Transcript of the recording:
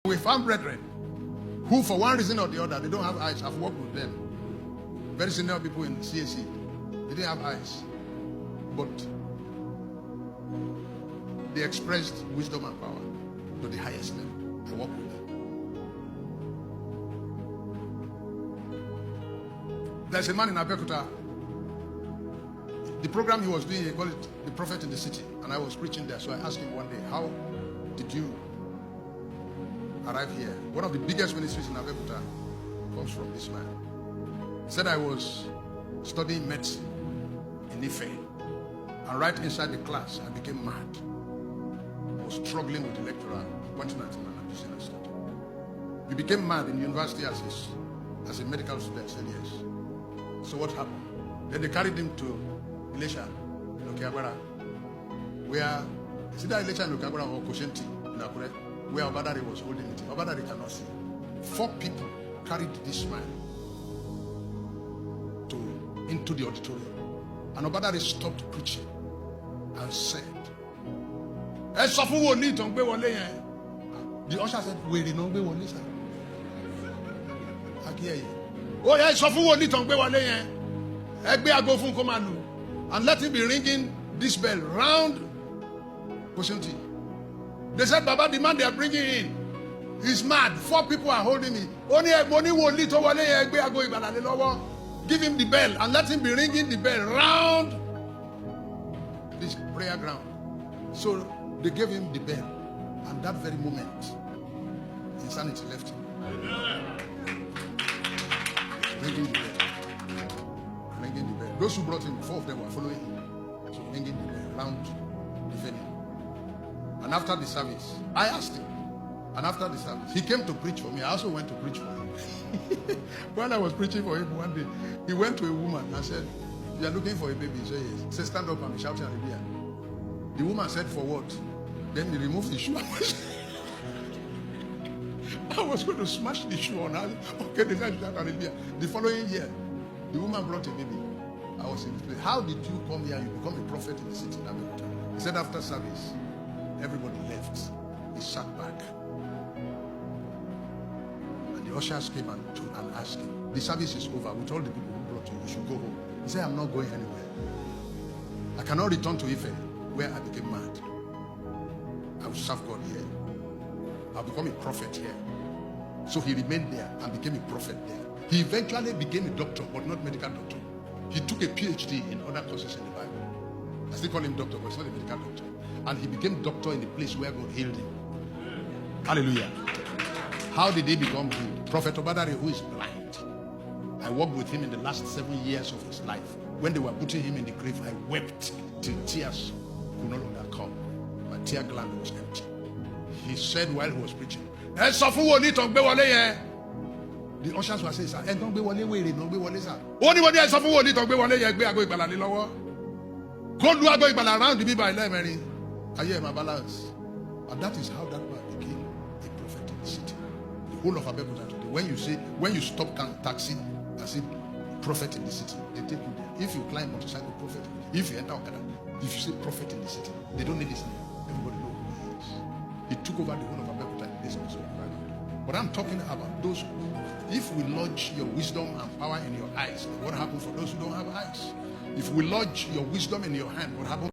We found brethren who, for one reason or the other, they don't have eyes. I've worked with them. Very senior people in CAC. They didn't have eyes. But they expressed wisdom and power to the highest level. I work with them. There's a man in Abeokuta. The program he was doing, he called it The Prophet in the City. And I was preaching there. So I asked him one day, how did you arrive here? One of the biggest ministries in Abeokuta comes from this man. He said, I was studying medicine in Ife. And right inside the class, I became mad. I was struggling with the lecturer, pointing at him and abusing and stuff. You became mad in university as a medical student. I said, yes. So what happened? Then they carried him to Elisha in Okeagbara, where, is it Elisha in Okeagbara or Koshenti in Akure, where Obadare was holding it. Obadare cannot see. 4 people carried this man into the auditorium. And Obadare stopped preaching and said, the usher said, we did not be one listen. I hear you. Oh, yeah, and let him be ringing this bell round Koshenti. They said, Baba, the man they are bringing in, he's mad. 4 people are holding me. Give him the bell and let him be ringing the bell round this prayer ground. So they gave him the bell, and that very moment, insanity left him. Ringing the bell. Ringing the bell. Those who brought him, 4 of them were following him. So ringing the bell round the venue. And after the service, I asked him. And after the service, he came to preach for me. I also went to preach for him. While I was preaching for him one day, he went to a woman and said, you are looking for a baby? He said, yes. He said, stand up and be shouting hallelujah. The woman said, for what? Then he removed the shoe. I was going to smash the shoe on her. Okay, the guy shout hallelujah. The following year, the woman brought a baby. I was in the place. How did you come here? You become a prophet in the city. He said, after service, everybody left. He sat back. And the ushers came and asked him, the service is over. We told the people who brought you, you should go home. He said, I'm not going anywhere. I cannot return to Ife, where I became mad. I will serve God here. I'll become a prophet here. So he remained there and became a prophet there. He eventually became a doctor, but not medical doctor. He took a PhD in other courses in the Bible. I still call him doctor, but he's not a medical doctor. And he became doctor in the place where God healed him. Hallelujah. How did he become healed? Prophet Obadare, who is blind. I worked with him in the last 7 years of his life. When they were putting him in the grave, I wept till tears could no longer come. My tear gland was empty. He said while he was preaching, the ushers were saying, sir, don't be wale were, don't be wale, sir. Only one day I suffer wole, don't be wale, I go ibala ni lowo. Go do go ibala around the people I let Mary. I hear my balance. And that is how that man became a prophet in the city. The whole of Abeokuta today. When you stop taxi and say prophet in the city, they take you there. If you climb motorcycle, prophet. If you enter Okada, if you say prophet in the city, they don't need his name. Everybody knows who he is. He took over the whole of Abeokuta in this episode. But I'm talking about those who, if we lodge your wisdom and power in your eyes, what happens for those who don't have eyes? If we lodge your wisdom in your hand, what happens?